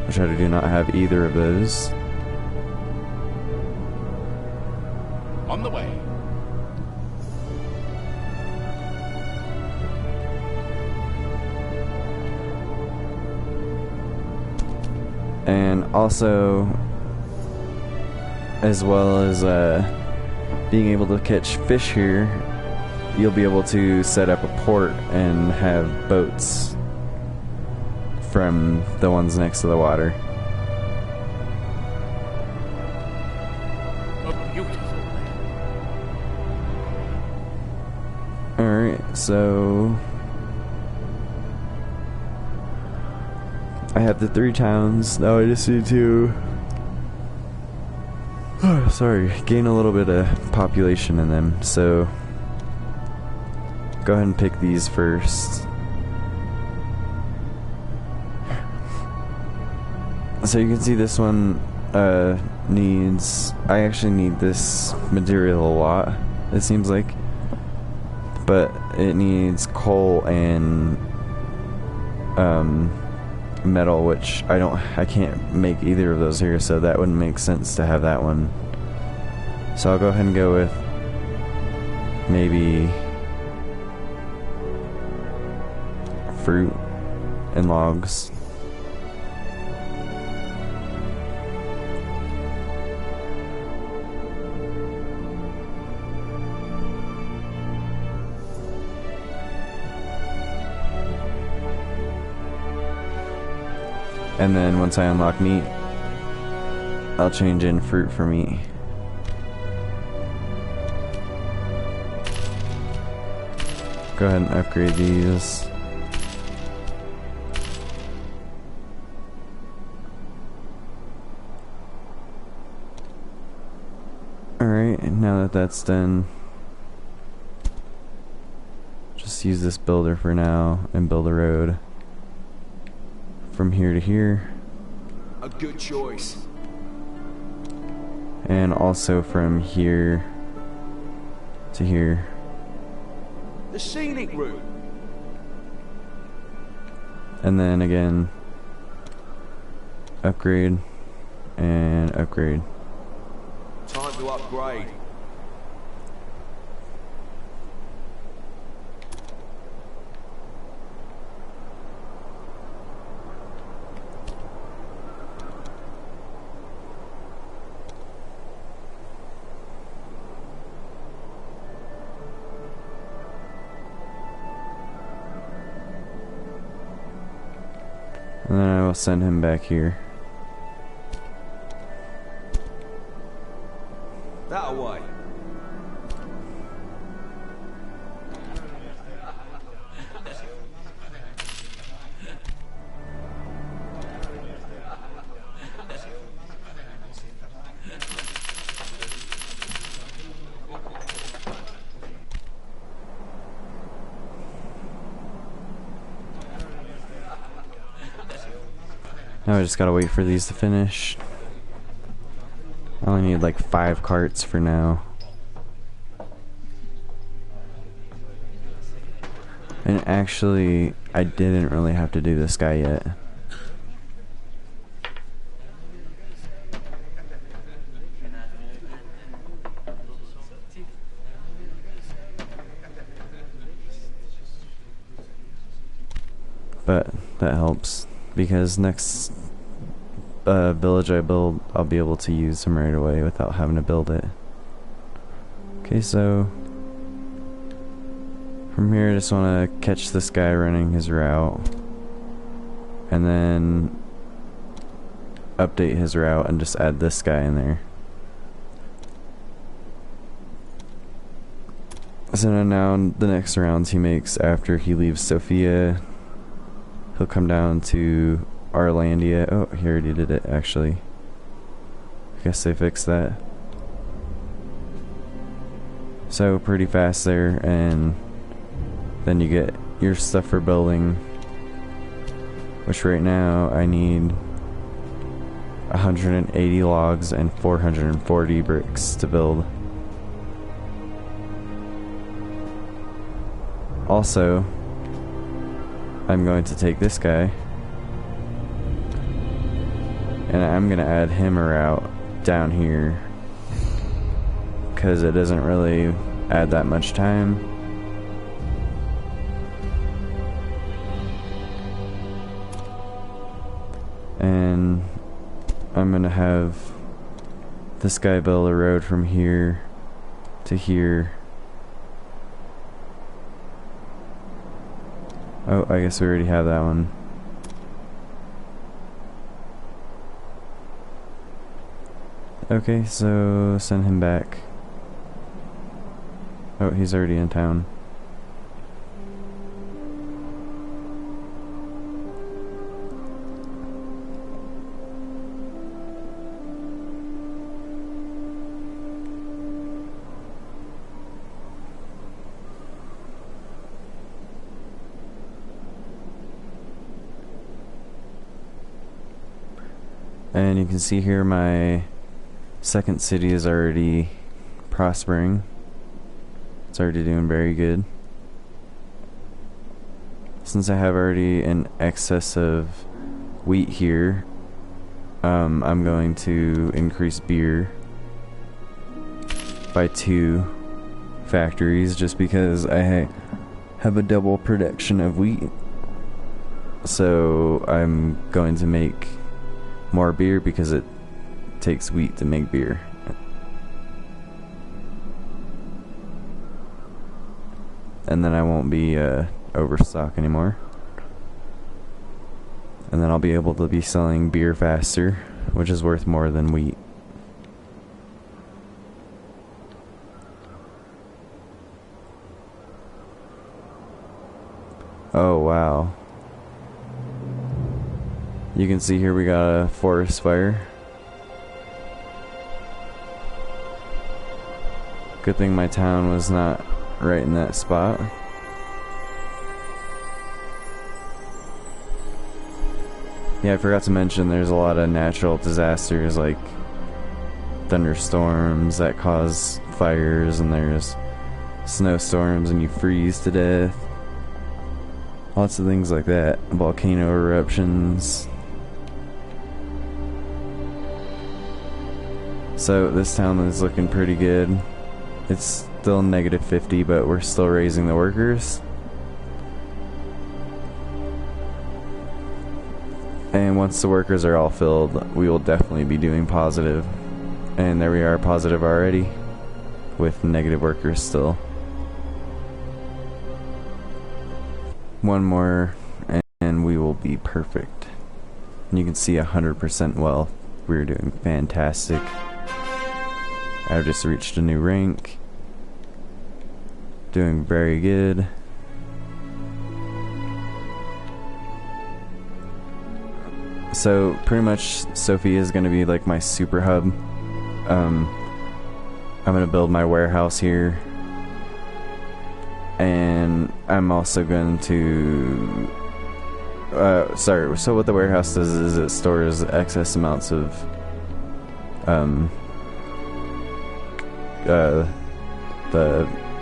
which I do not have either of those. On the way. And also, as well as being able to catch fish here, you'll be able to set up a port and have boats from the ones next to the water. A beautiful land. Alright, so I have the 3 towns. Now I just need to gain a little bit of population in them. So go ahead and pick these first. So you can see this one needs, I actually need this material a lot, it seems like, but it needs coal and metal, which I can't make either of those here, so that wouldn't make sense to have that one. So I'll go ahead and go with maybe fruit and logs. And then once I unlock meat, I'll change in fruit for meat. Go ahead and upgrade these. Alright, now that that's done, just use this builder for now and build a road from here to here. A good choice. And also from here to here. The scenic route. And then again, upgrade and upgrade. Time to upgrade. And then I will send him back here. That away. Now I just gotta wait for these to finish. I only need like 5 carts for now. And actually, I didn't really have to do this guy yet. But that helps, because next village I build, I'll be able to use him right away without having to build it. Okay, so from here I just want to catch this guy running his route, and then update his route and just add this guy in there. So now the next rounds he makes after he leaves Sofia, he'll come down to Arlandia. Oh, he already did it, actually. I guess they fixed that. So, pretty fast there, and then you get your stuff for building, which right now I need 180 logs and 440 bricks to build. Also, I'm going to take this guy and I'm gonna add him a route down here, because it doesn't really add that much time. And I'm gonna have this guy build a road from here to here. Oh, I guess we already have that one. Okay, so send him back. Oh, he's already in town. And you can see here my second city is already prospering. It's already doing very good. Since I have already an excess of wheat here, I'm going to increase beer by 2 factories, just because I have a double production of wheat. So I'm going to make more beer because it takes wheat to make beer. And then I won't be overstock anymore. And then I'll be able to be selling beer faster, which is worth more than wheat. Oh wow. You can see here we got a forest fire. Good thing my town was not right in that spot. Yeah, I forgot to mention there's a lot of natural disasters like thunderstorms that cause fires, and there's snowstorms and you freeze to death. Lots of things like that. Volcano eruptions. So this town is looking pretty good. It's still -50, but we're still raising the workers. And once the workers are all filled, we will definitely be doing positive. And there we are, positive already, with negative workers still. One more, and we will be perfect. And you can see 100% wealth. We're doing fantastic. I've just reached a new rank. Doing very good. So pretty much Sophia is going to be like my super hub. I'm going to build my warehouse here. And I'm also going to... sorry, so what the warehouse does is it stores excess amounts of the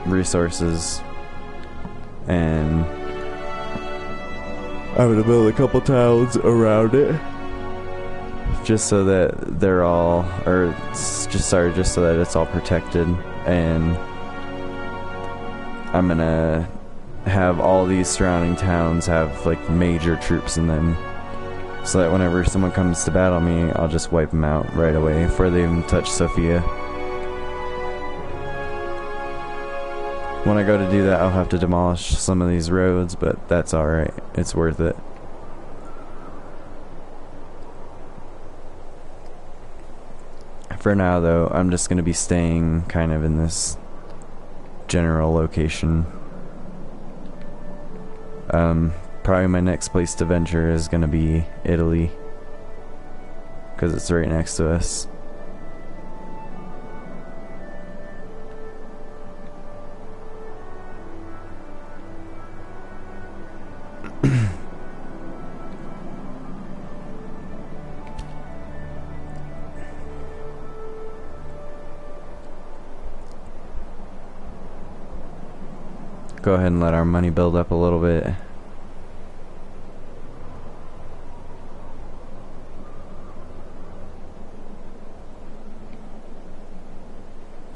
resources, and I'm gonna build a couple towns around it just so that they're all, or just so that it's all protected. And I'm gonna have all these surrounding towns have like major troops in them, so that whenever someone comes to battle me, I'll just wipe them out right away before they even touch Sophia. When I go to do that, I'll have to demolish some of these roads, but that's alright. It's worth it. For now, though, I'm just going to be staying kind of in this general location. Probably my next place to venture is going to be Italy, because it's right next to us. Go ahead and let our money build up a little bit.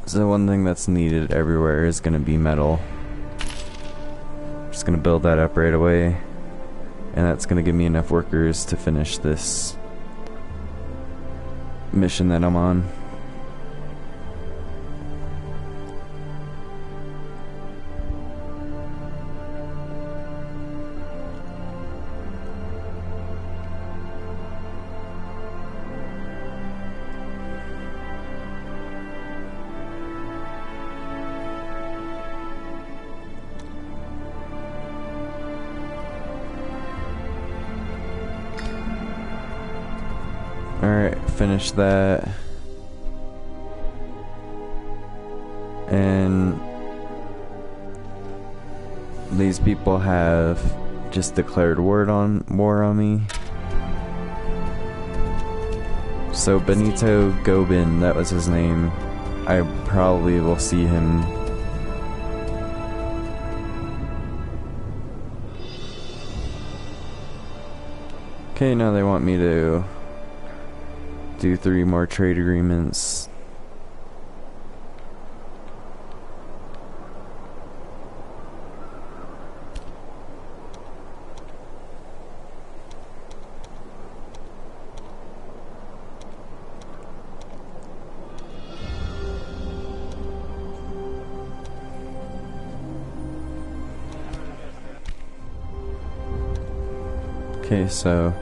So one thing that's needed everywhere is going to be metal. Just going to build that up right away. And that's going to give me enough workers to finish this mission that I'm on. Alright, finish that. And these people have just declared war on me. So Benito Gobin, that was his name. I probably will see him. Okay, now they want me to do 3 more trade agreements. Okay, so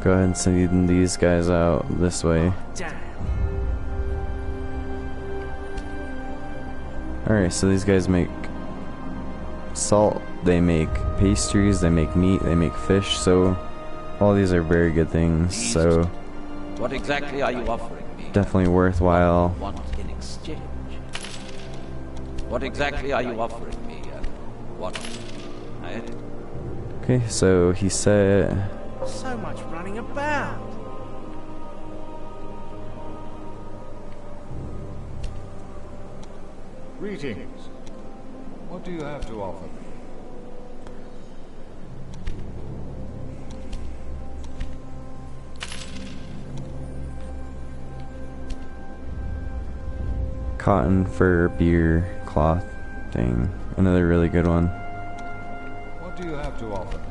go ahead and send these guys out this way. Alright, so these guys make salt, they make pastries, they make meat, they make fish, so all these are very good things, so What exactly are you offering me? definitely worthwhile. Want in exchange? What exactly are you offering me? What? Okay, so he said... So much running about. Greetings. What do you have to offer me? Cotton, fur, beer, cloth thing. Another really good one. What do you have to offer me?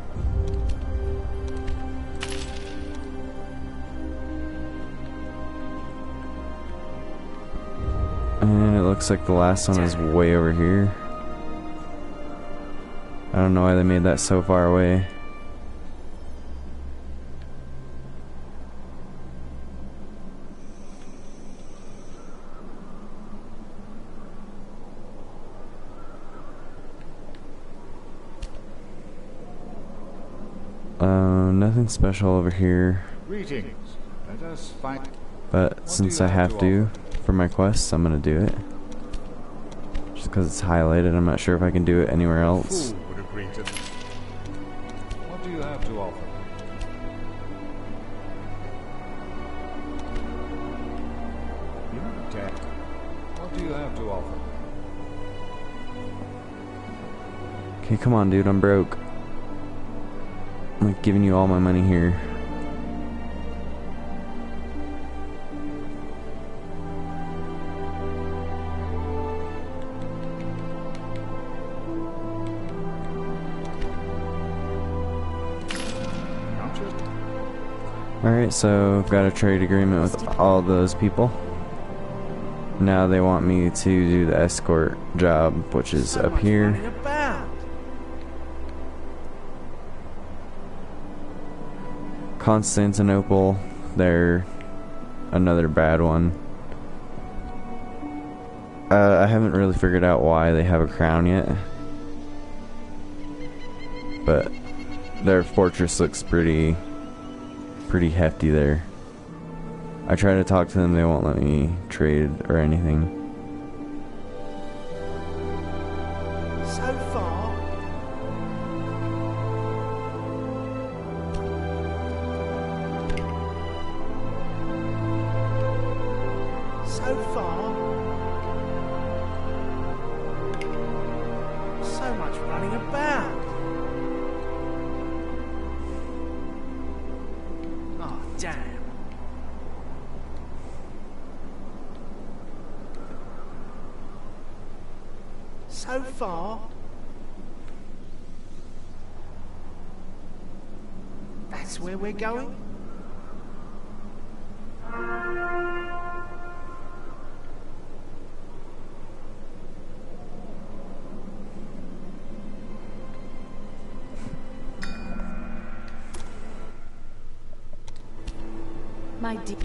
And it looks like the last one is way over here. I don't know why they made that so far away. Nothing special over here. Greetings. Let us fight. But since I have to for my quests, I'm gonna do it. Just because it's highlighted, I'm not sure if I can do it anywhere else. Fool would agree to this. What do you have to offer? You're dead. What do you have to offer? Okay, come on, dude, I'm broke. I'm like giving you all my money here. Alright, so I've got a trade agreement with all those people. Now they want me to do the escort job, which is So up much here. running about. Constantinople, they're another bad one. I haven't really figured out why they have a crown yet. But their fortress looks pretty hefty there. I try to talk to them, they won't let me trade or anything. So far. So far. So much running about. Oh, damn. So far. That's where we're going? My dear.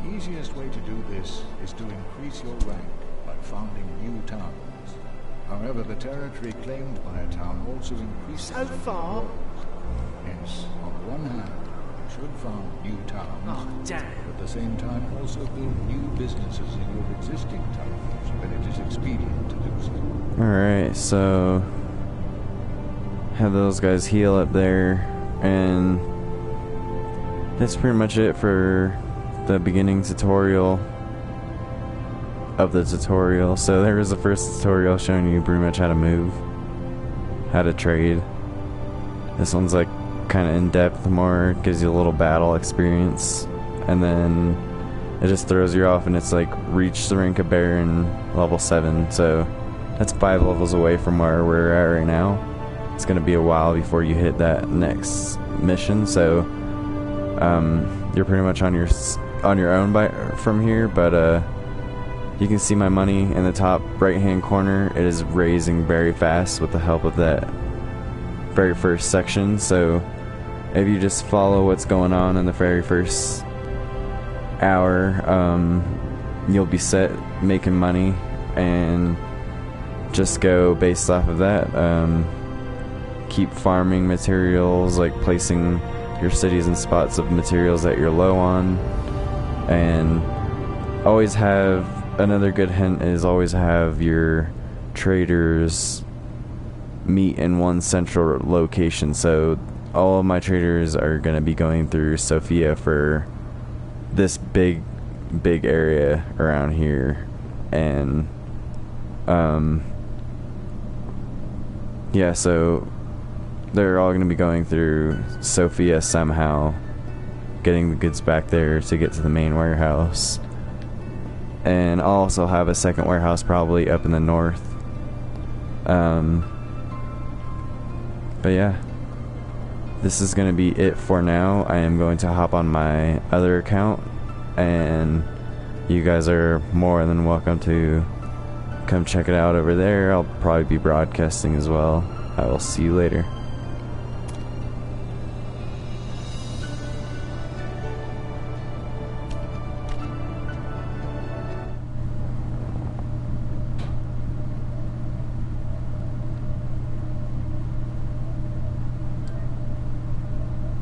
The easiest way to do this is to increase your rank by founding new towns. However, the territory claimed by a town also increases. So far. Hence, on the one hand, you should found new towns, Oh, damn. but at the same time also build new businesses in your existing towns when it is expedient to do so. Alright, so have those guys heal up there, and that's pretty much it for the beginning tutorial of the tutorial. So there was the first tutorial showing you pretty much how to move, how to trade. This one's like kind of in depth, more gives you a little battle experience, and then it just throws you off and it's like reach the rank of Baron level 7, so that's 5 levels away from where we're at right now. It's gonna be a while before you hit that next mission, so you're pretty much on your own from here, but you can see my money in the top right hand corner. It is raising very fast with the help of that very first section. So if you just follow what's going on in the very first hour, you'll be set making money, and just go based off of that. Keep farming materials, like placing your cities in spots of materials that you're low on, and always have, another good hint is always have your traders meet in one central location. So all of my traders are going to be going through Sofia for this big area around here, and yeah, so they're all going to be going through Sofia somehow, getting the goods back there to get to the main warehouse. And I'll also have a second warehouse probably up in the north. But yeah, this is going to be it for now. I am going to hop on my other account, and you guys are more than welcome to come check it out over there. I'll probably be broadcasting as well. I will see you later.